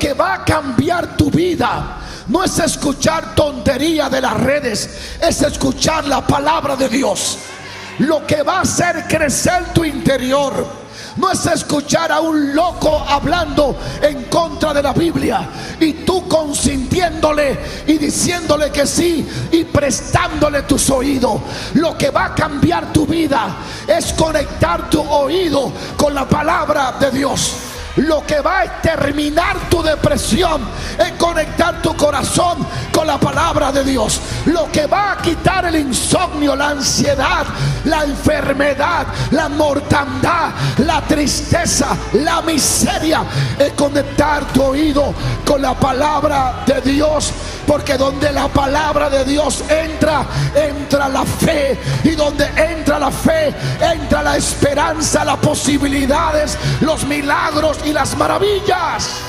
que va a cambiar tu vida no es escuchar tontería de las redes, es escuchar la palabra de Dios. Lo que va a hacer crecer tu interior no es escuchar a un loco hablando en contra de la Biblia y tú consintiéndole y diciéndole que sí y prestándole tus oídos. Lo que va a cambiar tu vida es conectar tu oído con la palabra de Dios. Lo que va a exterminar tu depresión es conectar tu corazón con la palabra de Dios. Lo que va a quitar el insomnio, la ansiedad, la enfermedad, la mortandad, la tristeza, la miseria, es conectar tu oído con la palabra de Dios. Porque donde la palabra de Dios entra, entra la fe. Y donde entra la fe, entra la esperanza, las posibilidades, los milagros y las maravillas.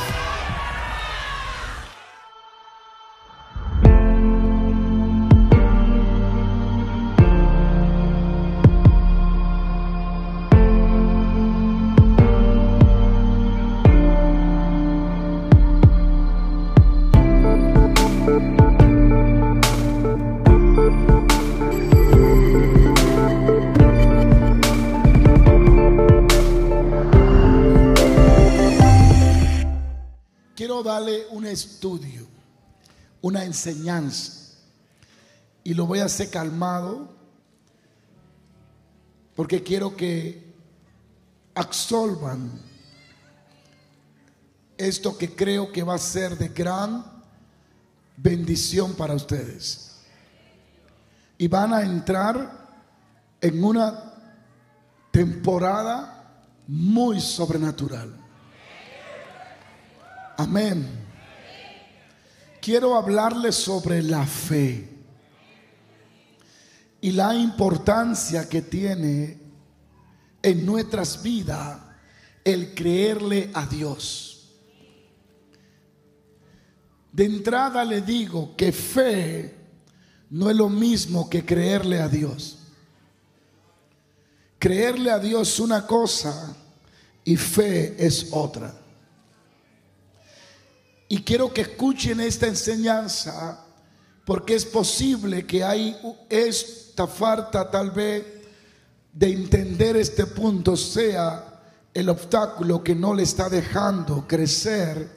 Quiero darle un estudio, una enseñanza, y lo voy a hacer calmado porque quiero que absorban esto que creo que va a ser de gran bendición para ustedes. Y van a entrar en una temporada muy sobrenatural. Amén. Quiero hablarles sobre la fe y la importancia que tiene en nuestras vidas el creerle a Dios. De entrada le digo que fe no es lo mismo que creerle a Dios. Creerle a Dios es una cosa y fe es otra. Y quiero que escuchen esta enseñanza, porque es posible que hay esta falta tal vez de entender este punto sea el obstáculo que no le está dejando crecer,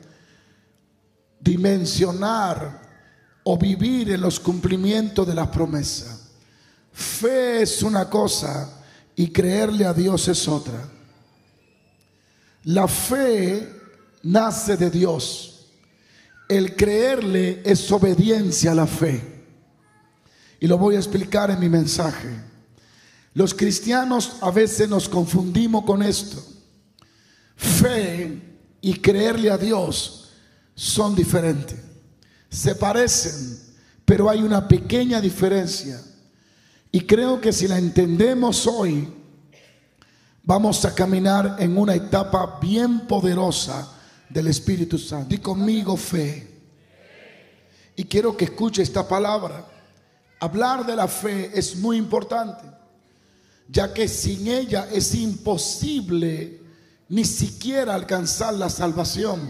dimensionar o vivir en los cumplimientos de la promesa. Fe es una cosa y creerle a Dios es otra. La fe nace de Dios. El creerle es obediencia a la fe. Y lo voy a explicar en mi mensaje. Los cristianos a veces nos confundimos con esto. Fe y creerle a Dios son diferentes. Se parecen, pero hay una pequeña diferencia. Y creo que si la entendemos hoy, vamos a caminar en una etapa bien poderosa del Espíritu Santo. Di conmigo fe. Y quiero que escuche esta palabra. Hablar de la fe es muy importante, ya que sin ella es imposible ni siquiera alcanzar la salvación,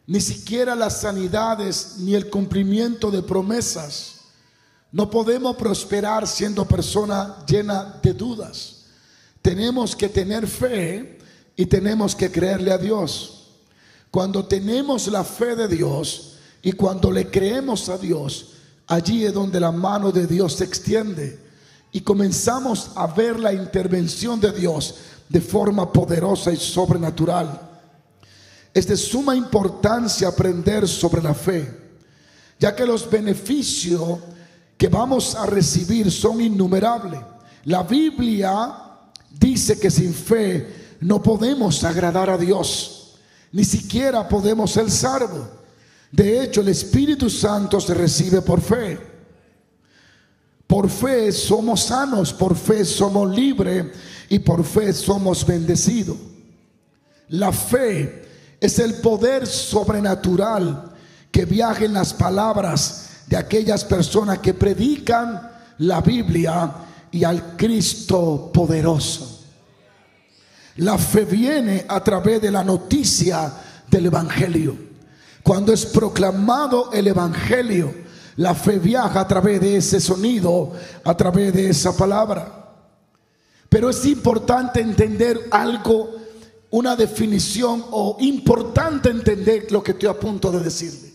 ni siquiera las sanidades, ni el cumplimiento de promesas. No podemos prosperar siendo personas llenas de dudas. Tenemos que tener fe y tenemos que creerle a Dios. Cuando tenemos la fe de Dios y cuando le creemos a Dios, allí es donde la mano de Dios se extiende y comenzamos a ver la intervención de Dios de forma poderosa y sobrenatural. Es de suma importancia aprender sobre la fe, ya que los beneficios que vamos a recibir son innumerables. La Biblia dice que sin fe no podemos agradar a Dios. Ni siquiera podemos ser salvos. De hecho, el Espíritu Santo se recibe por fe. Por fe somos sanos, por fe somos libres y por fe somos bendecidos. La fe es el poder sobrenatural que viaja en las palabras de aquellas personas que predican la Biblia y al Cristo poderoso. La fe viene a través de la noticia del Evangelio. Cuando es proclamado el Evangelio, la fe viaja a través de ese sonido, a través de esa palabra. Pero es importante entender algo, una definición, o importante entender lo que estoy a punto de decirle.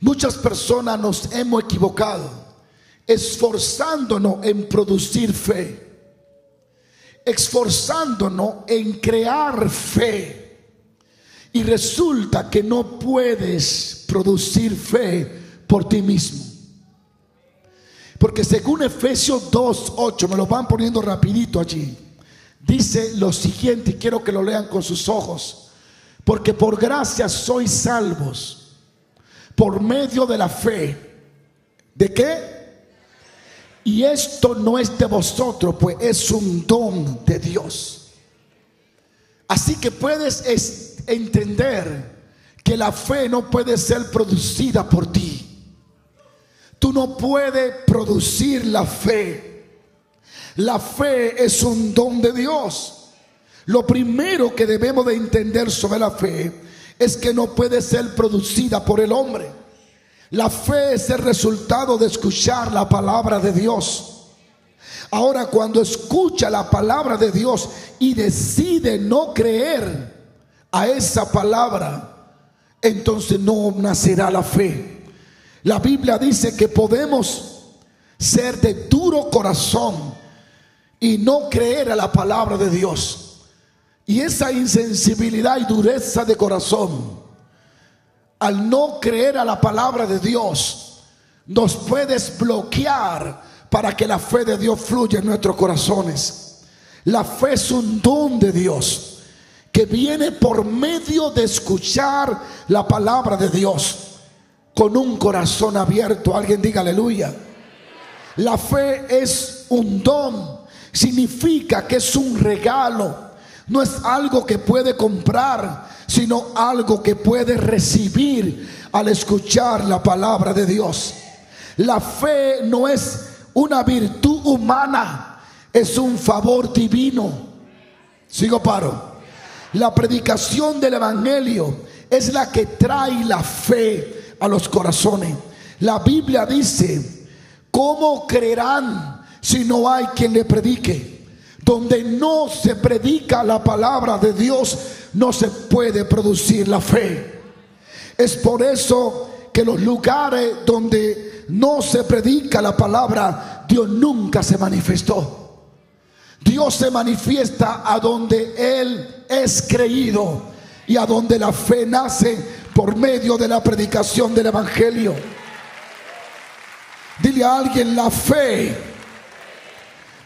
Muchas personas nos hemos equivocado esforzándonos en producir fe, esforzándonos en crear fe, y resulta que no puedes producir fe por ti mismo. Porque según Efesios 2:8, me lo van poniendo rapidito allí, dice lo siguiente, y quiero que lo lean con sus ojos: porque por gracia sois salvos por medio de la fe. ¿De qué? Y esto no es de vosotros, pues es un don de Dios. Así que puedes entender que la fe no puede ser producida por ti. Tú no puedes producir la fe. La fe es un don de Dios. Lo primero que debemos de entender sobre la fe es que no puede ser producida por el hombre. La fe es el resultado de escuchar la palabra de Dios. Ahora, cuando escucha la palabra de Dios y decide no creer a esa palabra, entonces no nacerá la fe. La Biblia dice que podemos ser de duro corazón y no creer a la palabra de Dios. Y esa insensibilidad y dureza de corazón, al no creer a la palabra de Dios, nos puede bloquear para que la fe de Dios fluya en nuestros corazones. La fe es un don de Dios que viene por medio de escuchar la palabra de Dios con un corazón abierto. Alguien diga aleluya. La fe es un don, significa que es un regalo. No es algo que puede comprar, sino algo que puede recibir al escuchar la palabra de Dios. La fe no es una virtud humana, es un favor divino. Sigo paro. La predicación del Evangelio es la que trae la fe a los corazones. La Biblia dice: ¿cómo creerán si no hay quien le predique? Donde no se predica la palabra de Dios, no se puede producir la fe. Es por eso que los lugares donde no se predica la palabra, Dios nunca se manifestó. Dios se manifiesta a donde Él es creído y a donde la fe nace por medio de la predicación del Evangelio. Dile a alguien: la fe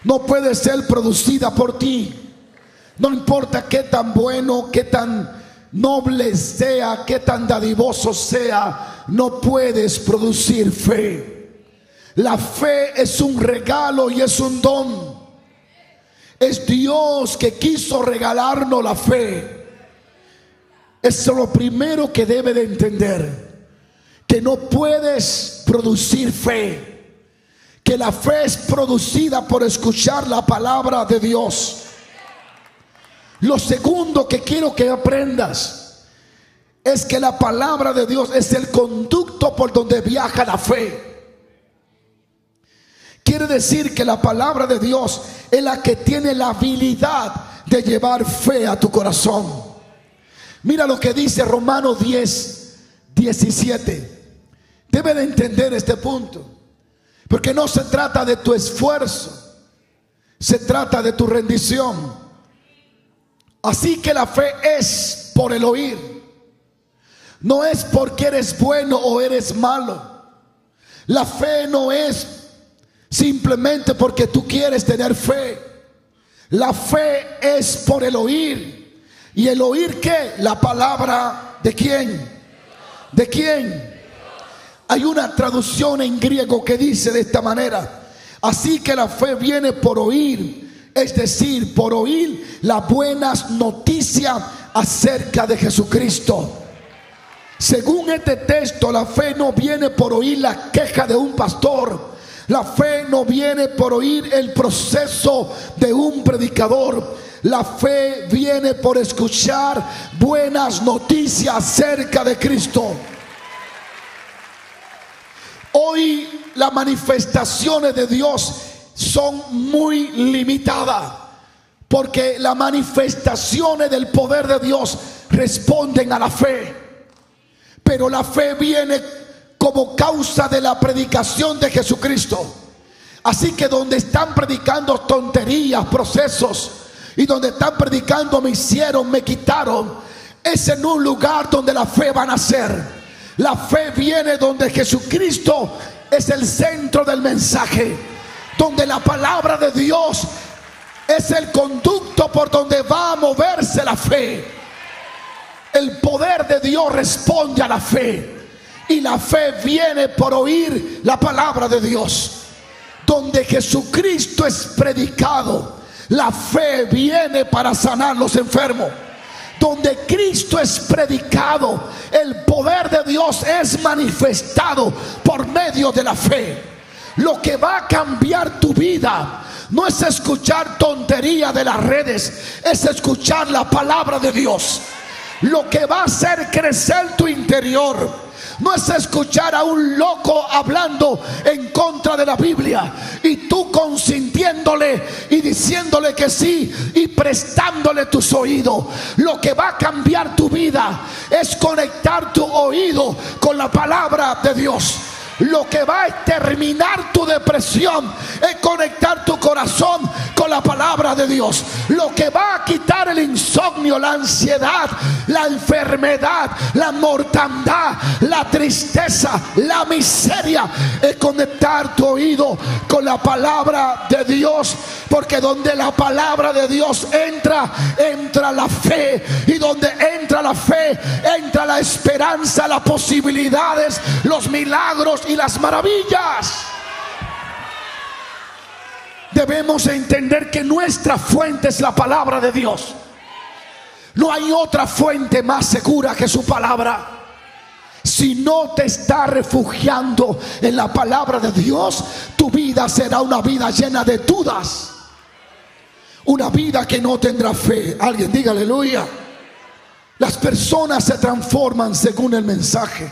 no puede ser producida por ti. No importa qué tan bueno, qué tan noble sea, qué tan dadivoso sea, no puedes producir fe. La fe es un regalo y es un don. Es Dios que quiso regalarnos la fe. Eso es lo primero que debe de entender, que no puedes producir fe, que la fe es producida por escuchar la palabra de Dios. Lo segundo que quiero que aprendas es que la palabra de Dios es el conducto por donde viaja la fe. Quiere decir que la palabra de Dios es la que tiene la habilidad de llevar fe a tu corazón. Mira lo que dice Romanos 10:17. Debe de entender este punto, porque no se trata de tu esfuerzo, se trata de tu rendición. Así que la fe es por el oír. No es porque eres bueno o eres malo. La fe no es simplemente porque tú quieres tener fe. La fe es por el oír. ¿Y el oír qué? La palabra ¿de quién? ¿De quién? Hay una traducción en griego que dice de esta manera: así que la fe viene por oír. Es decir, por oír las buenas noticias acerca de Jesucristo. Según este texto, la fe no viene por oír la queja de un pastor. La fe no viene por oír el proceso de un predicador. La fe viene por escuchar buenas noticias acerca de Cristo. Hoy las manifestaciones de Dios son muy limitadas, porque las manifestaciones del poder de Dios responden a la fe. Pero la fe viene como causa de la predicación de Jesucristo. Así que donde están predicando tonterías, procesos, y donde están predicando me hicieron, me quitaron, es en un lugar donde la fe va a nacer. La fe viene donde Jesucristo es el centro del mensaje, donde la palabra de Dios es el conducto por donde va a moverse la fe. El poder de Dios responde a la fe, y la fe viene por oír la palabra de Dios. Donde Jesucristo es predicado, la fe viene para sanar los enfermos. Donde Cristo es predicado, el poder de Dios es manifestado por medio de la fe. Lo que va a cambiar tu vida no es escuchar tontería de las redes, es escuchar la palabra de Dios. Lo que va a hacer crecer tu interior no es escuchar a un loco hablando en contra de la Biblia y tú consintiéndole y diciéndole que sí y prestándole tus oídos. Lo que va a cambiar tu vida es conectar tu oído con la palabra de Dios. Lo que va a exterminar tu depresión es conectar tu corazón con la palabra de Dios. Lo que va a quitar el insomnio, la ansiedad, la enfermedad, la mortandad, la tristeza, la miseria, es conectar tu oído con la palabra de Dios. Porque donde la palabra de Dios entra, entra la fe. Y donde entra la fe, entra la esperanza, las posibilidades, los milagros y las maravillas. Debemos entender que nuestra fuente es la palabra de Dios. No hay otra fuente más segura que su palabra. Si no te estás refugiando en la palabra de Dios, tu vida será una vida llena de dudas, una vida que no tendrá fe. Alguien diga aleluya. Las personas se transforman según el mensaje.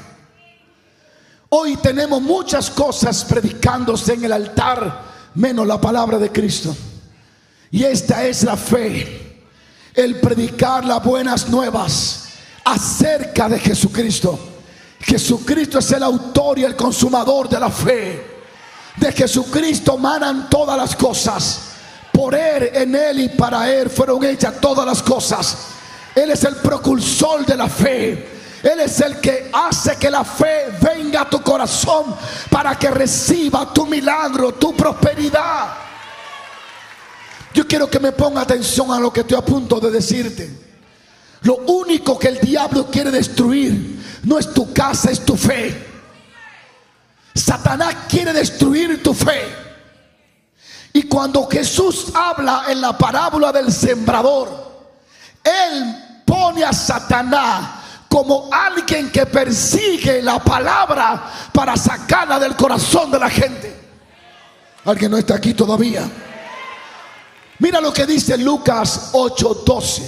Hoy tenemos muchas cosas predicándose en el altar, menos la palabra de Cristo. Y esta es la fe: el predicar las buenas nuevas acerca de Jesucristo. Jesucristo es el autor y el consumador de la fe. De Jesucristo manan todas las cosas. Por Él, en Él y para Él fueron hechas todas las cosas. Él es el precursor de la fe. Él es el que hace que la fe venga a tu corazón para que reciba tu milagro, tu prosperidad. Yo quiero que me ponga atención a lo que estoy a punto de decirte. Lo único que el diablo quiere destruir no es tu casa, es tu fe. Satanás quiere destruir tu fe. Y cuando Jesús habla en la parábola del sembrador, Él pone a Satanás como alguien que persigue la palabra para sacarla del corazón de la gente. Alguien no está aquí todavía. Mira lo que dice Lucas 8:12.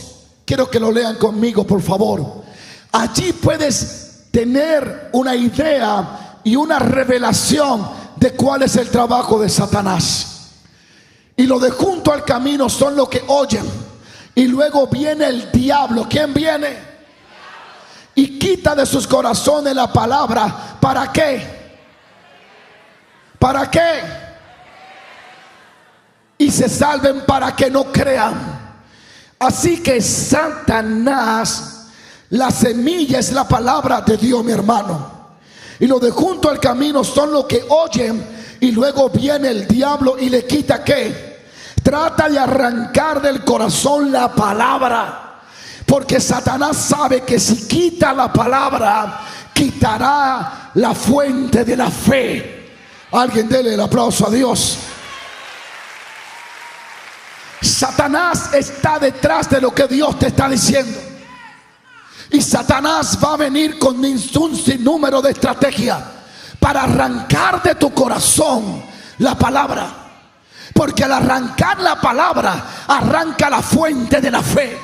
Quiero que lo lean conmigo, por favor. Allí puedes tener una idea y una revelación de cuál es el trabajo de Satanás. Y los de junto al camino son los que oyen. Y luego viene el diablo. ¿Quién viene? Y quita de sus corazones la palabra. ¿Para qué? ¿Para qué? Y se salven para que no crean. Así que Satanás, la semilla es la palabra de Dios, mi hermano. Y los de junto al camino son los que oyen. Y luego viene el diablo y le quita ¿qué? Trata de arrancar del corazón la palabra. Porque Satanás sabe que si quita la palabra, quitará la fuente de la fe. Alguien dele el aplauso a Dios. Satanás está detrás de lo que Dios te está diciendo. Y Satanás va a venir con un sinnúmero de estrategias para arrancar de tu corazón la palabra. Porque al arrancar la palabra, arranca la fuente de la fe.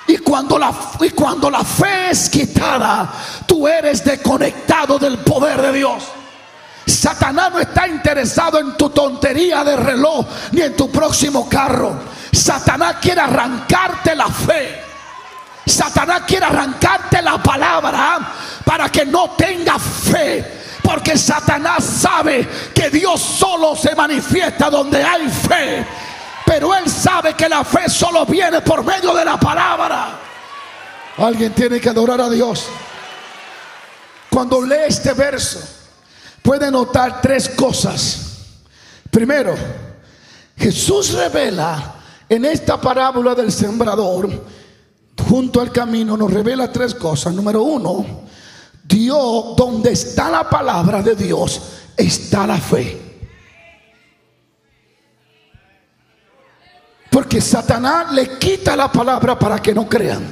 Y cuando la fe es quitada, tú eres desconectado del poder de Dios. Satanás no está interesado en tu tontería de reloj ni en tu próximo carro. Satanás quiere arrancarte la fe. Satanás quiere arrancarte la palabra para que no tengas fe. Porque Satanás sabe que Dios solo se manifiesta donde hay fe. Pero él sabe que la fe solo viene por medio de la palabra. Alguien tiene que adorar a Dios. Cuando lee este verso, puede notar tres cosas. Primero, Jesús revela en esta parábola del sembrador, junto al camino, nos revela tres cosas. Número uno, Dios, donde está la palabra de Dios, está la fe. Porque Satanás le quita la palabra para que no crean.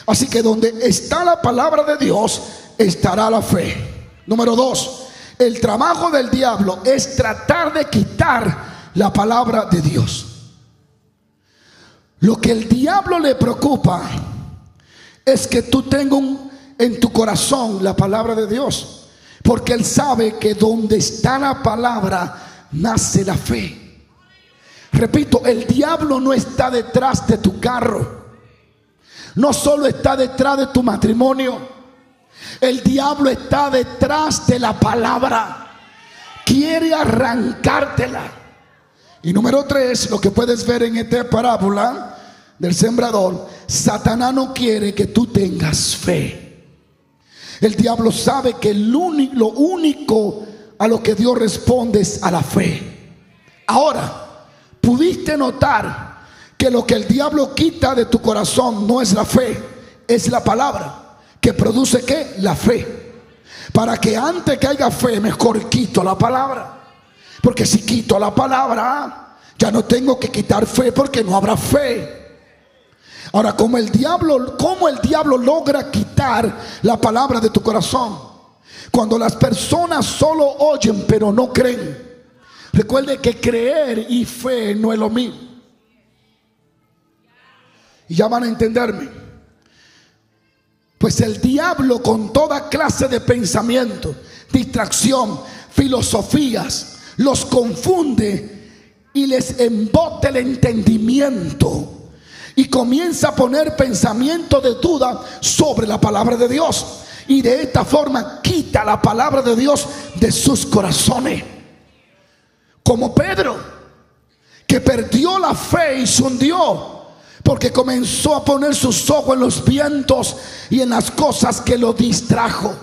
Así que donde está la palabra de Dios, estará la fe. Número dos, el trabajo del diablo es tratar de quitar la palabra de Dios. Lo que el diablo le preocupa es que tú tengas en tu corazón la palabra de Dios. Porque él sabe que donde está la palabra nace la fe. Repito, el diablo no está detrás de tu carro. No solo está detrás de tu matrimonio. El diablo está detrás de la palabra. Quiere arrancártela. Y número tres, lo que puedes ver en esta parábola del sembrador, Satanás no quiere que tú tengas fe. El diablo sabe que lo único a lo que Dios responde es a la fe. Ahora, ¿pudiste notar que lo que el diablo quita de tu corazón no es la fe, es la palabra? Que produce ¿qué? La fe. Para que antes que haya fe, mejor quito la palabra. Porque si quito la palabra, ya no tengo que quitar fe, porque no habrá fe. Ahora, ¿cómo el diablo logra quitar la palabra de tu corazón? Cuando las personas solo oyen pero no creen. Recuerde que creer y fe no es lo mismo. Y ya van a entenderme. Pues el diablo, con toda clase de pensamiento, distracción, filosofías, los confunde y les embota el entendimiento. Y comienza a poner pensamiento de duda sobre la palabra de Dios. Y de esta forma quita la palabra de Dios de sus corazones. Como Pedro, que perdió la fe y se hundió, porque comenzó a poner sus ojos en los vientos y en las cosas que lo distrajo.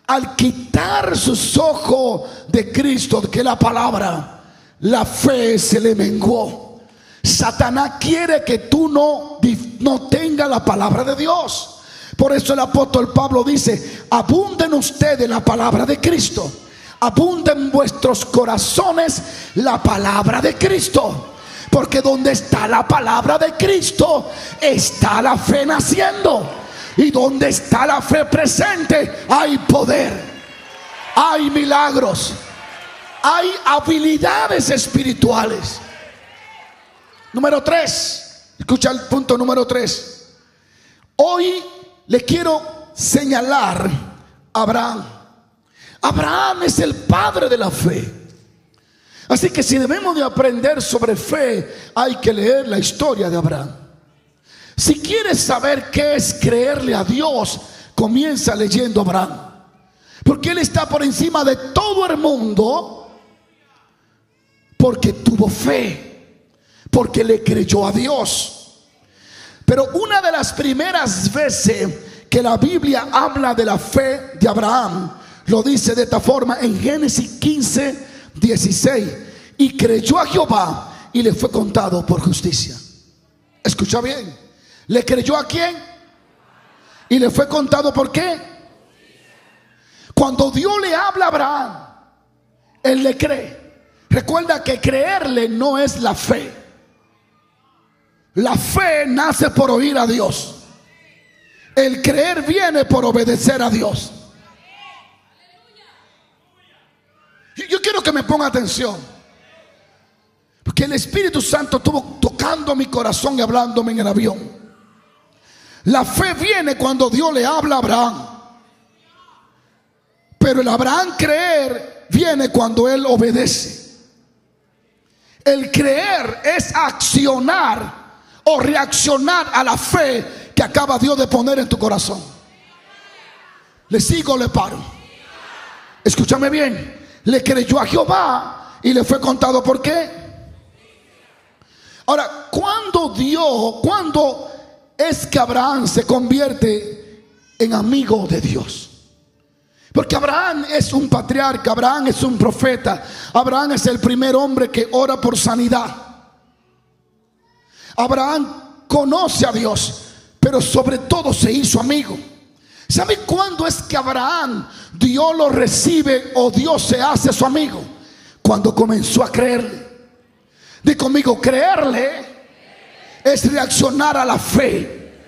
Al quitar sus ojos de Cristo, que es la palabra, la fe se le menguó. Satanás quiere que tú no tengas la palabra de Dios. Por eso el apóstol Pablo dice: abunden ustedes la palabra de Cristo, abunden en vuestros corazones la palabra de Cristo. Porque donde está la palabra de Cristo, está la fe naciendo. Y donde está la fe presente, hay poder, hay milagros, hay habilidades espirituales. Número 3, escucha el punto número 3. Hoy le quiero señalar a Abraham. Abraham es el padre de la fe. Así que si debemos de aprender sobre fe, hay que leer la historia de Abraham. Si quieres saber qué es creerle a Dios, comienza leyendo a Abraham. Porque él está por encima de todo el mundo, porque tuvo fe, porque le creyó a Dios. Pero una de las primeras veces que la Biblia habla de la fe de Abraham, lo dice de esta forma en Génesis 15:16. Y creyó a Jehová y le fue contado por justicia. Escucha bien. ¿Le creyó a quién? Y le fue contado por qué. Cuando Dios le habla a Abraham, él le cree. Recuerda que creerle no es la fe. La fe nace por oír a Dios. El creer viene por obedecer a Dios. Yo quiero que me ponga atención. Porque el Espíritu Santo estuvo tocando mi corazón y hablándome en el avión. La fe viene cuando Dios le habla a Abraham. Pero el Abraham creer viene cuando él obedece. El creer es accionar o reaccionar a la fe que acaba Dios de poner en tu corazón. ¿Le sigo o le paro? Escúchame bien. Le creyó a Jehová y le fue contado. ¿Por qué? Ahora, ¿cuándo es que Abraham se convierte en amigo de Dios? Porque Abraham es un patriarca, Abraham es un profeta, Abraham es el primer hombre que ora por sanidad. Abraham conoce a Dios, pero sobre todo se hizo amigo. ¿Sabe cuándo es que Abraham, Dios lo recibe o Dios se hace su amigo? Cuando comenzó a creerle. Di conmigo, creerle es reaccionar a la fe.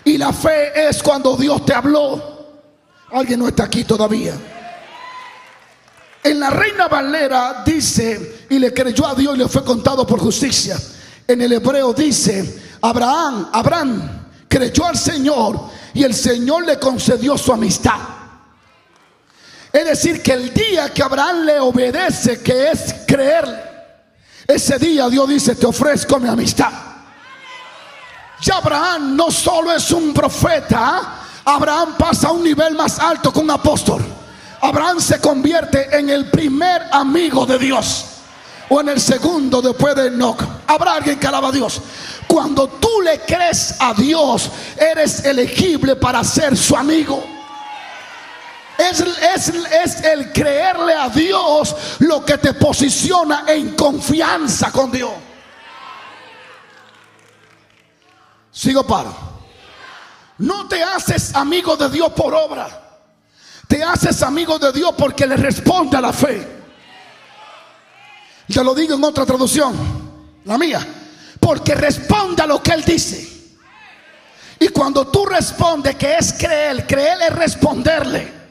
Y la fe es cuando Dios te habló. Alguien no está aquí todavía. En la Reina Valera dice, y le creyó a Dios y le fue contado por justicia. En el hebreo dice, Abraham creyó al Señor y el Señor le concedió su amistad. Es decir, que el día que Abraham le obedece, que es creerle, ese día Dios dice, te ofrezco mi amistad. Ya Abraham no solo es un profeta, Abraham pasa a un nivel más alto que un apóstol. Abraham se convierte en el primer amigo de Dios, o en el segundo después de Enoc. Habrá alguien que alaba a Dios. Cuando tú le crees a Dios, eres elegible para ser su amigo. Es el creerle a Dios lo que te posiciona en confianza con Dios. Sigo paro. No te haces amigo de Dios por obra. Te haces amigo de Dios porque le responde a la fe. Te lo digo en otra traducción, la mía. Porque responde a lo que Él dice. Y cuando tú respondes, que es creer, creer es responderle.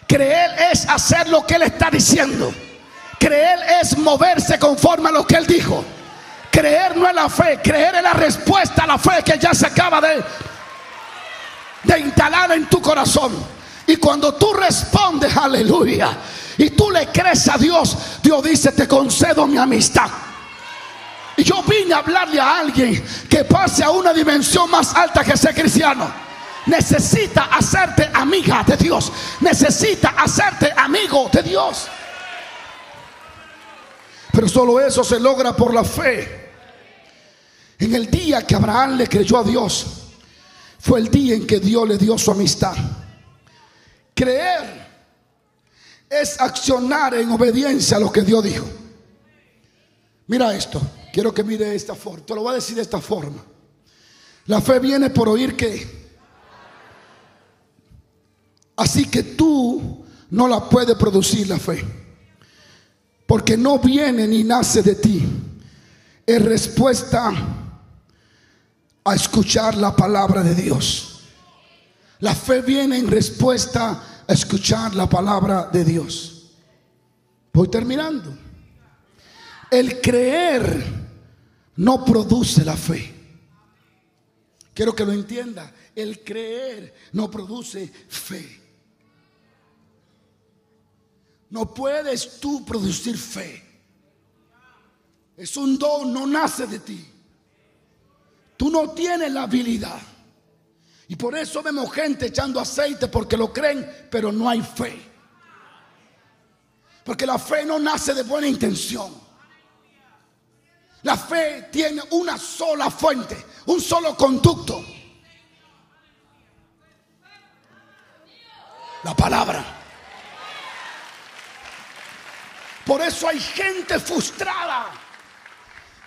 Creer es hacer lo que Él está diciendo. Creer es moverse conforme a lo que Él dijo. Creer no es la fe, creer es la respuesta a la fe que ya se acaba de instalar en tu corazón. Y cuando tú respondes, aleluya, y tú le crees a Dios, Dios dice, te concedo mi amistad. Y yo vine a hablarle a alguien que pase a una dimensión más alta que ser cristiano. Necesita hacerte amiga de Dios. Necesita hacerte amigo de Dios. Pero solo eso se logra por la fe. En el día que Abraham le creyó a Dios, fue el día en que Dios le dio su amistad. Creer es accionar en obediencia a lo que Dios dijo. Mira esto, quiero que mire de esta forma. Te lo voy a decir de esta forma. La fe viene por oír que. Así que tú no la puedes producir la fe, porque no viene ni nace de ti. Es respuesta a escuchar la palabra de Dios. La fe viene en respuesta a escuchar la palabra de Dios. Voy terminando. El creer no produce la fe. Quiero que lo entienda. El creer no produce fe. No puedes tú producir fe. Es un don, no nace de ti. Tú no tienes la habilidad. Y por eso vemos gente echando aceite porque lo creen, pero no hay fe. Porque la fe no nace de buena intención. La fe tiene una sola fuente, un solo conducto. La palabra. Por eso hay gente frustrada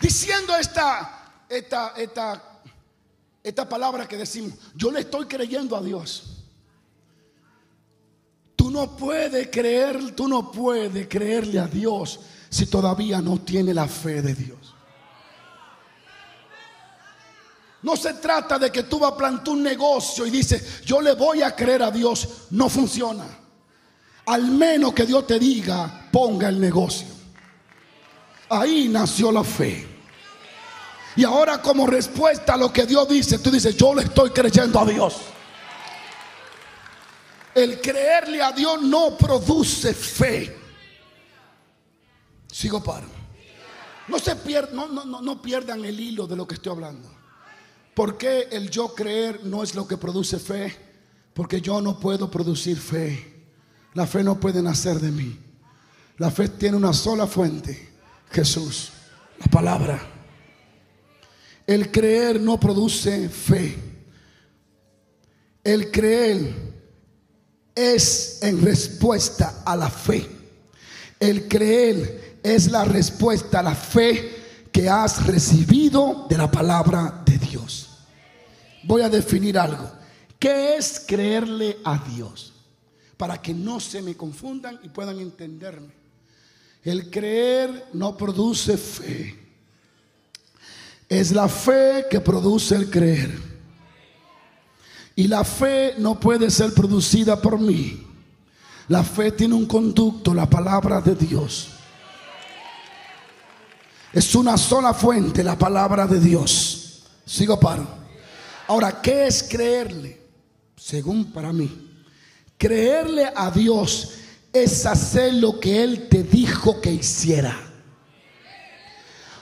diciendo esta palabra que decimos: yo le estoy creyendo a Dios. Tú no puedes creerle a Dios si todavía no tiene la fe de Dios. No se trata de que tú vas a plantar un negocio y dices: yo le voy a creer a Dios. No funciona. Al menos que Dios te diga: ponga el negocio. Ahí nació la fe. Y ahora, como respuesta a lo que Dios dice, tú dices: yo le estoy creyendo a Dios. El creerle a Dios no produce fe. Sigo paro. No pierdan el hilo de lo que estoy hablando. ¿Por qué el yo creer no es lo que produce fe? Porque yo no puedo producir fe. La fe no puede nacer de mí. La fe tiene una sola fuente: Jesús, la palabra. El creer no produce fe. El creer es en respuesta a la fe. El creer es la respuesta a la fe que has recibido de la palabra de Dios. Voy a definir algo. ¿Qué es creerle a Dios? Para que no se me confundan y puedan entenderme. El creer no produce fe. Es la fe que produce el creer. Y la fe no puede ser producida por mí. La fe tiene un conducto, la palabra de Dios. Es una sola fuente, la palabra de Dios. Sigo paro. Ahora, ¿qué es creerle? Según para mí, creerle a Dios es hacer lo que Él te dijo que hiciera.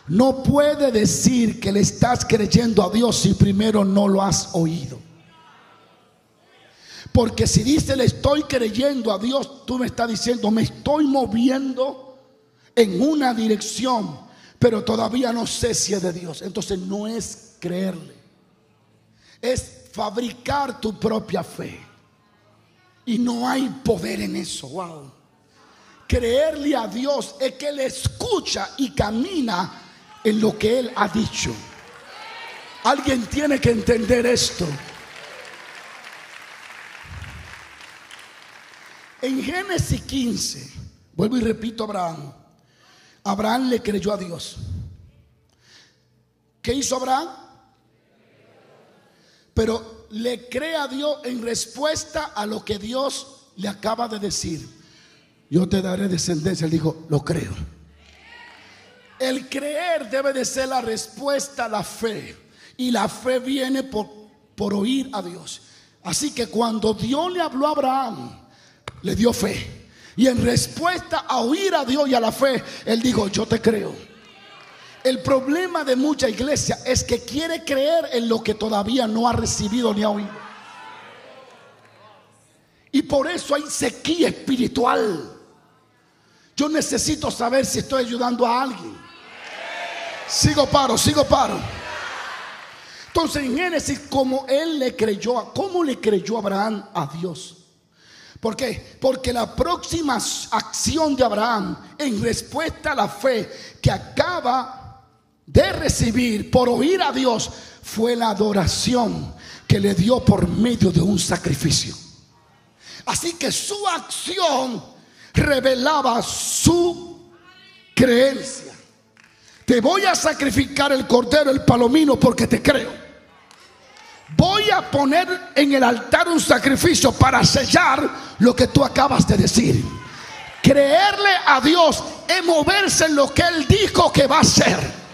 No puede decir que le estás creyendo a Dios si primero no lo has oído. Porque si dice le estoy creyendo a Dios, tú me estás diciendo me estoy moviendo en una dirección, pero todavía no sé si es de Dios. Entonces no es creerle, es fabricar tu propia fe. Y no hay poder en eso. Wow. Creerle a Dios es que Él escucha y camina en lo que Él ha dicho. Alguien tiene que entender esto. En Génesis 15, vuelvo y repito, Abraham le creyó a Dios. ¿Qué hizo Abraham? Pero le cree a Dios en respuesta a lo que Dios le acaba de decir. Yo te daré descendencia. Él dijo: lo creo. El creer debe de ser la respuesta a la fe. Y la fe viene por oír a Dios. Así que cuando Dios le habló a Abraham, le dio fe. Y en respuesta a oír a Dios y a la fe, él dijo: yo te creo. El problema de mucha iglesia es que quiere creer en lo que todavía no ha recibido ni ha oído. Y por eso hay sequía espiritual. Yo necesito saber si estoy ayudando a alguien. Sigo paro. Entonces en Génesis, ¿cómo le creyó Abraham a Dios? ¿Por qué? Porque la próxima acción de Abraham en respuesta a la fe que acaba de recibir por oír a Dios fue la adoración que le dio por medio de un sacrificio. Así que su acción revelaba su creencia. Te voy a sacrificar el cordero, el palomino, porque te creo. Voy a poner en el altar un sacrificio para sellar lo que tú acabas de decir. Creerle a Dios es moverse en lo que Él dijo que va a hacer.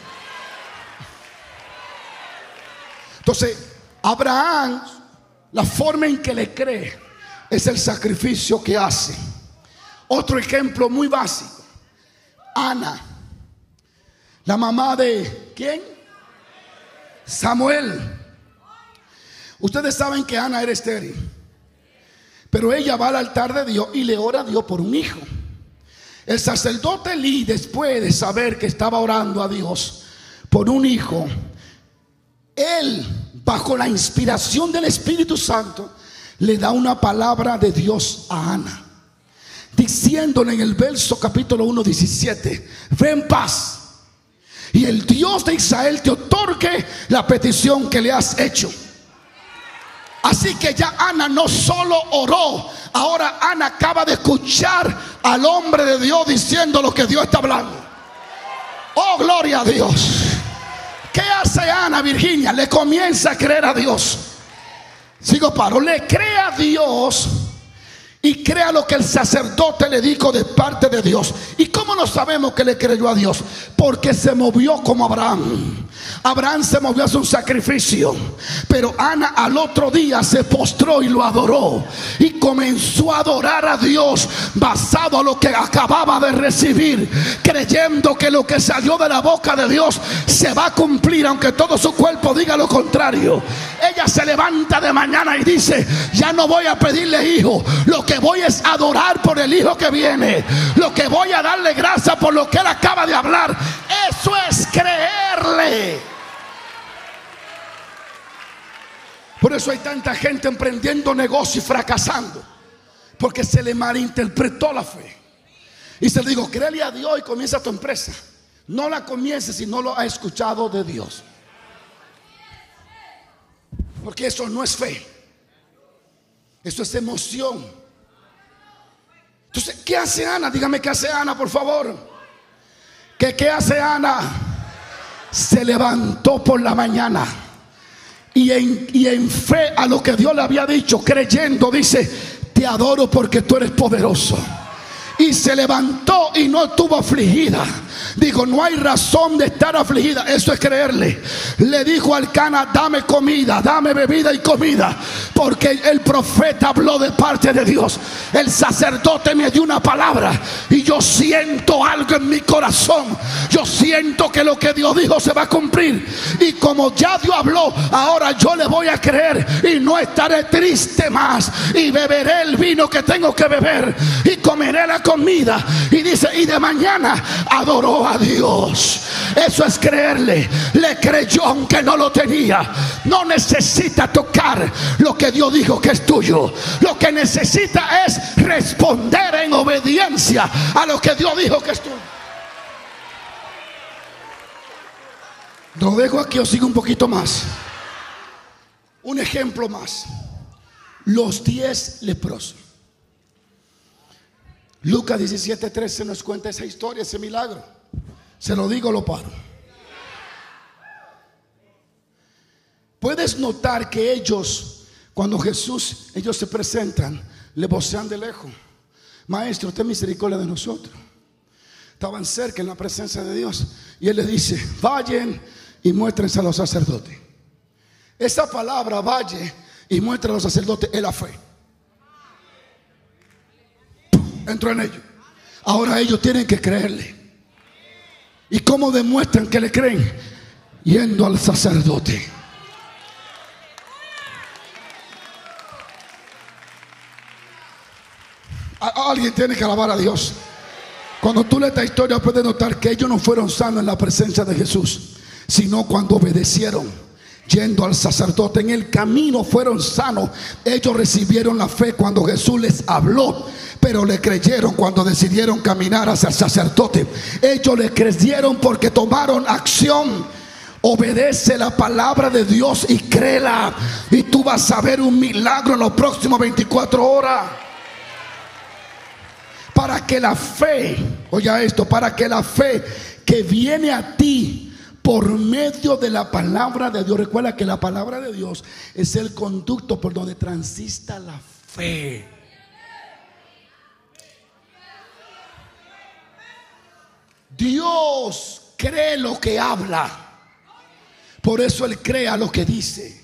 Entonces, Abraham, la forma en que le cree es el sacrificio que hace. Otro ejemplo muy básico: Ana, la mamá de ¿quién? Samuel. Ustedes saben que Ana era estéril, pero ella va al altar de Dios y le ora a Dios por un hijo. El sacerdote Elí, después de saber que estaba orando a Dios por un hijo, él, bajo la inspiración del Espíritu Santo, le da una palabra de Dios a Ana, diciéndole en el verso capítulo 1, 17: ve en paz, y el Dios de Israel te otorgue la petición que le has hecho. Así que ya Ana no solo oró, ahora Ana acaba de escuchar al hombre de Dios diciendo lo que Dios está hablando. Oh, gloria a Dios. ¿Qué hace Ana, Virginia? Le comienza a creer a Dios. Sigo paro. Le cree a Dios y crea lo que el sacerdote le dijo de parte de Dios. ¿Y cómo no sabemos que le creyó a Dios? Porque se movió como Abraham. Abraham se movió a hacer un sacrificio, pero Ana al otro día se postró y lo adoró, y comenzó a adorar a Dios basado a lo que acababa de recibir, creyendo que lo que salió de la boca de Dios se va a cumplir, aunque todo su cuerpo diga lo contrario. Ella se levanta de mañana y dice: ya no voy a pedirle hijo, lo que voy es adorar por el hijo que viene, lo que voy a darle gracias por lo que él acaba de hablar. Eso es creerle. Por eso hay tanta gente emprendiendo negocio y fracasando, porque se le malinterpretó la fe. Y se le dijo: créele a Dios y comienza tu empresa. No la comiences si no lo has escuchado de Dios, porque eso no es fe, eso es emoción. Entonces, ¿qué hace Ana? Dígame, ¿qué hace Ana, por favor? ¿Qué hace Ana? Se levantó por la mañana y en fe a lo que Dios le había dicho, creyendo, dice: te adoro porque tú eres poderoso. Y se levantó y no estuvo afligida. Dijo: no hay razón de estar afligida. Eso es creerle. Le dijo al Cana: dame comida, dame bebida y comida, porque el profeta habló de parte de Dios. El sacerdote me dio una palabra y yo siento algo en mi corazón. Yo siento que lo que Dios dijo se va a cumplir. Y como ya Dios habló, ahora yo le voy a creer y no estaré triste más. Y beberé el vino que tengo que beber y comeré la comida. Y dice: y de mañana adoró a Dios. Eso es creerle. Le creyó aunque no lo tenía. No necesita tocar lo que Dios dijo que es tuyo. Lo que necesita es responder en obediencia a lo que Dios dijo que es tuyo. Lo dejo aquí o sigo un poquito más. Un ejemplo más. Los 10 leprosos. Lucas 17:13 nos cuenta esa historia, ese milagro. Se lo digo, lo paro. Puedes notar que ellos, cuando ellos se presentan, le vocean de lejos: maestro, ten misericordia de nosotros. Estaban cerca en la presencia de Dios, y él les dice: vayan y muéstrense a los sacerdotes. Esa palabra, vaya y muestra a los sacerdotes, es la fe. Entró en ellos. Ahora ellos tienen que creerle. ¿Y cómo demuestran que le creen? Yendo al sacerdote. Alguien tiene que alabar a Dios. Cuando tú lees esta historia, puedes notar que ellos no fueron sanos en la presencia de Jesús, sino cuando obedecieron, yendo al sacerdote. En el camino fueron sanos. Ellos recibieron la fe cuando Jesús les habló, pero le creyeron cuando decidieron caminar hacia el sacerdote. Ellos le creyeron porque tomaron acción. Obedece la palabra de Dios y créela, y tú vas a ver un milagro en los próximos 24 horas. Para que la fe, oiga esto, para que la fe que viene a ti por medio de la palabra de Dios. Recuerda que la palabra de Dios es el conducto por donde transita la fe. Dios cree lo que habla, por eso Él crea lo que dice.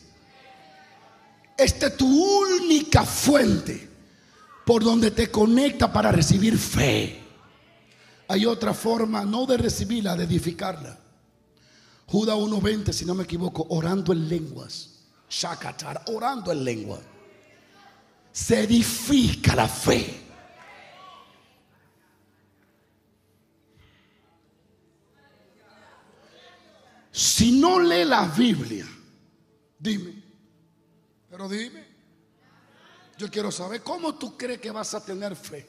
Esta es tu única fuente por donde te conecta para recibir fe. Hay otra forma, no de recibirla, de edificarla. Judas 1:20, si no me equivoco, orando en lenguas. Shakatar, orando en lenguas. Se edifica la fe. Si no lee la Biblia, dime, pero dime, yo quiero saber cómo tú crees que vas a tener fe.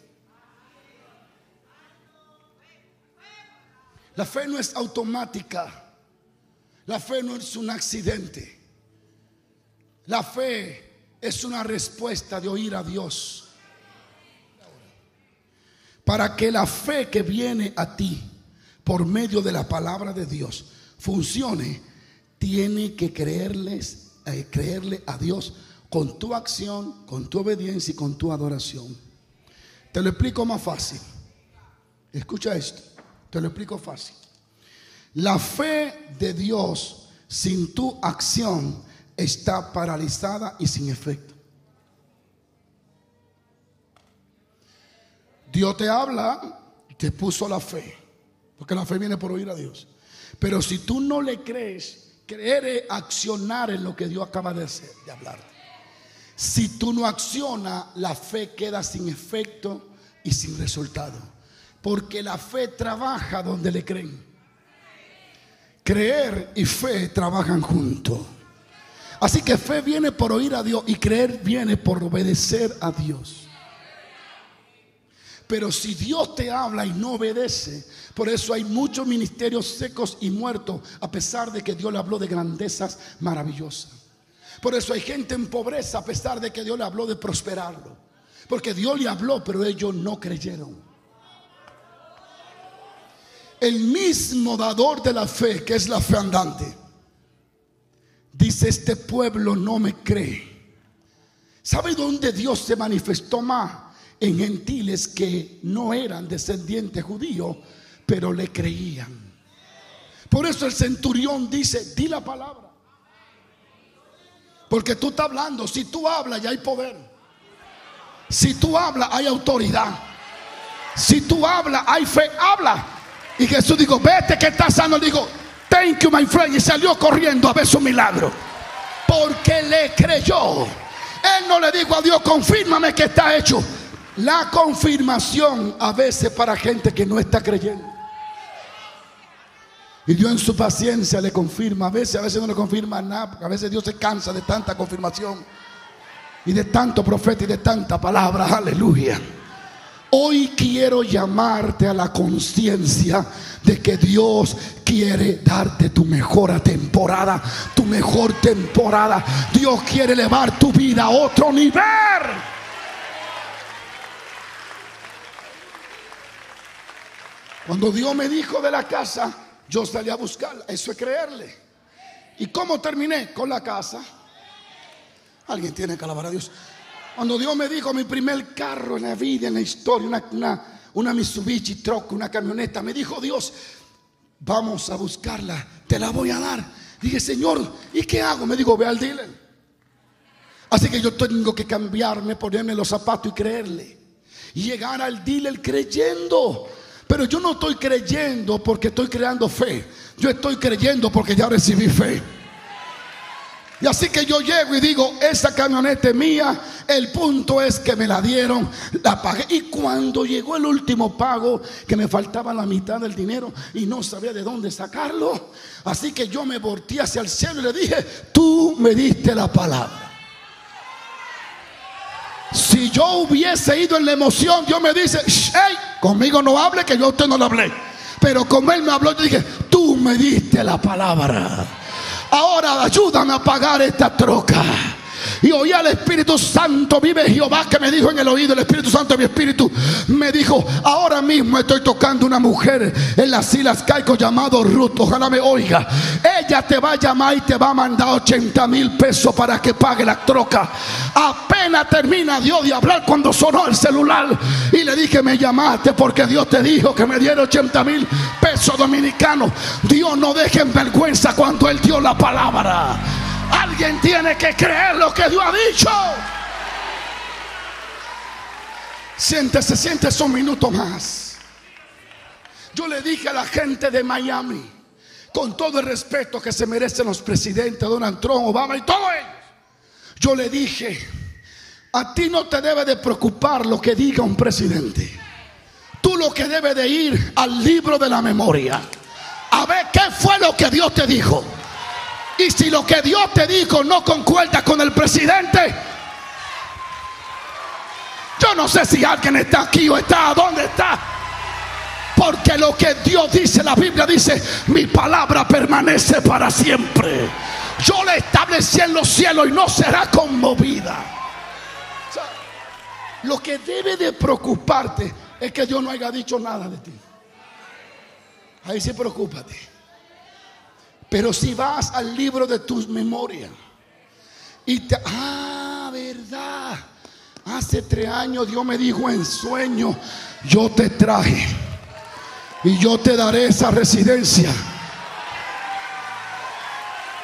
La fe no es automática. La fe no es un accidente. La fe es una respuesta de oír a Dios. Para que la fe que viene a ti por medio de la palabra de Dios funcione, tiene que creerle a Dios con tu acción, con tu obediencia y con tu adoración. Te lo explico más fácil. Escucha esto, te lo explico fácil. La fe de Dios sin tu acción está paralizada y sin efecto. Dios te habla, te puso la fe, porque la fe viene por oír a Dios. Pero si tú no le crees, creer es accionar en lo que Dios acaba de hacer, de hablarte. Si tú no accionas, la fe queda sin efecto y sin resultado, porque la fe trabaja donde le creen. Creer y fe trabajan juntos. Así que fe viene por oír a Dios y creer viene por obedecer a Dios. Pero si Dios te habla y no obedece, por eso hay muchos ministerios secos y muertos, a pesar de que Dios le habló de grandezas maravillosas. Por eso hay gente en pobreza, a pesar de que Dios le habló de prosperarlo, porque Dios le habló, pero ellos no creyeron. El mismo dador de la fe, que es la fe andante, dice: este pueblo no me cree. ¿Sabe dónde Dios se manifestó más? En gentiles que no eran descendientes judíos, pero le creían. Por eso el centurión dice: di la palabra, porque tú estás hablando. Si tú hablas, ya hay poder. Si tú hablas, hay autoridad. Si tú hablas, hay fe. Habla. Y Jesús dijo: vete que estás sano. Digo: thank you my friend. Y salió corriendo a ver su milagro, porque le creyó. Él no le dijo a Dios: confírmame que está hecho. La confirmación a veces para gente que no está creyendo, y Dios en su paciencia le confirma. A veces no le confirma nada, porque a veces Dios se cansa de tanta confirmación y de tanto profeta y de tanta palabra. Aleluya. Hoy quiero llamarte a la conciencia de que Dios quiere darte tu mejor temporada, tu mejor temporada. Dios quiere elevar tu vida a otro nivel. Cuando Dios me dijo de la casa, yo salí a buscarla. Eso es creerle. ¿Y cómo terminé? Con la casa. Alguien tiene que alabar a Dios. Cuando Dios me dijo mi primer carro en la vida, en la historia, una Mitsubishi truck, una camioneta, me dijo Dios: vamos a buscarla, te la voy a dar. Dije: Señor, ¿y qué hago? Me dijo: ve al dealer. Así que yo tengo que cambiarme, ponerme los zapatos y creerle, y llegar al dealer creyendo. Pero yo no estoy creyendo porque estoy creando fe. Yo estoy creyendo porque ya recibí fe. Y así que yo llego y digo: esa camioneta es mía. El punto es que me la dieron, la pagué. Y cuando llegó el último pago, que me faltaba la mitad del dinero y no sabía de dónde sacarlo, así que yo me volteé hacia el cielo y le dije: tú me diste la palabra. Si yo hubiese ido en la emoción, Dios me dice: hey, conmigo no hable, que yo a usted no le hablé. Pero como Él me habló, yo dije: tú me diste la palabra. Ahora ayúdame a pagar esta troca. Y oí al Espíritu Santo, vive Jehová, que me dijo en el oído, el Espíritu Santo de mi espíritu me dijo: ahora mismo estoy tocando una mujer en las Islas Caicos llamado Ruth. Ojalá me oiga. Ella te va a llamar y te va a mandar 80,000 pesos para que pague la troca. Apenas termina Dios de hablar cuando sonó el celular y le dije: me llamaste porque Dios te dijo que me diera 80,000 pesos dominicanos. Dios no deja en vergüenza cuando Él dio la palabra. Alguien tiene que creer lo que Dios ha dicho. Siéntese un minuto más. Yo le dije a la gente de Miami, con todo el respeto que se merecen los presidentes, Donald Trump, Obama y todos ellos, yo le dije: a ti no te debe de preocupar lo que diga un presidente. Tú lo que debes de ir al libro de la memoria, a ver qué fue lo que Dios te dijo. Y si lo que Dios te dijo no concuerda con el presidente, yo no sé si alguien está aquí o está dónde está. Porque lo que Dios dice, la Biblia dice: mi palabra permanece para siempre. Yo la establecí en los cielos y no será conmovida. O sea, lo que debe de preocuparte es que Dios no haya dicho nada de ti. Ahí sí preocúpate. Pero si vas al libro de tus memorias y verdad, Hace 3 años Dios me dijo en sueño: yo te traje y yo te daré esa residencia.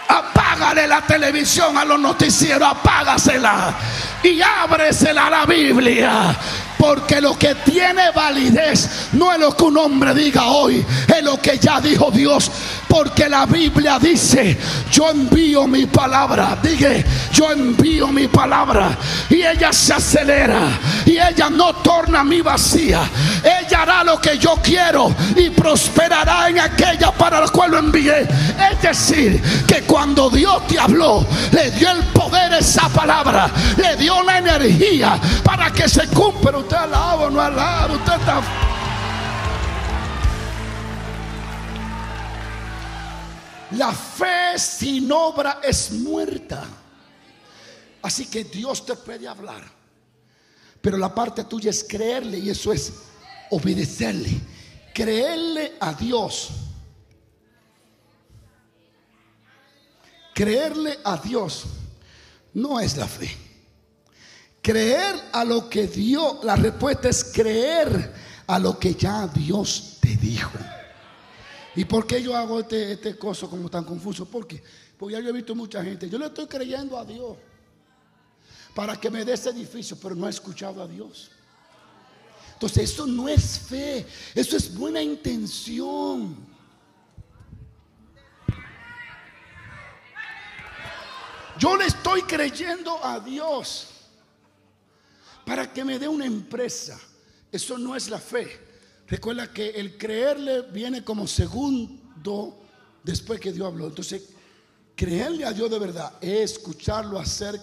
Apágale la televisión a los noticieros, apágasela y ábresela a la Biblia. Porque lo que tiene validez no es lo que un hombre diga hoy, es lo que ya dijo Dios. Porque la Biblia dice: yo envío mi palabra. Dije: yo envío mi palabra y ella se acelera y ella no torna a mí vacía. Ella hará lo que yo quiero y prosperará en aquella para la cual lo envié. Es decir, que cuando Dios te habló, le dio el poder a esa palabra, le dio la energía para que se cumpla. Usted alaba o no alaba, usted está... La fe sin obra es muerta. Así que Dios te puede hablar, pero la parte tuya es creerle, y eso es obedecerle. Creerle a Dios. Creerle a Dios no es la fe. Creer a lo que Dios, la respuesta es creer a lo que ya Dios te dijo. ¿Y por qué yo hago este coso como tan confuso? Porque ya yo he visto mucha gente. Yo le estoy creyendo a Dios para que me dé ese edificio, pero no he escuchado a Dios. Entonces eso no es fe, eso es buena intención. Yo le estoy creyendo a Dios para que me dé una empresa. Eso no es la fe. Recuerda que el creerle viene como segundo después que Dios habló. Entonces, creerle a Dios de verdad es escucharlo acerca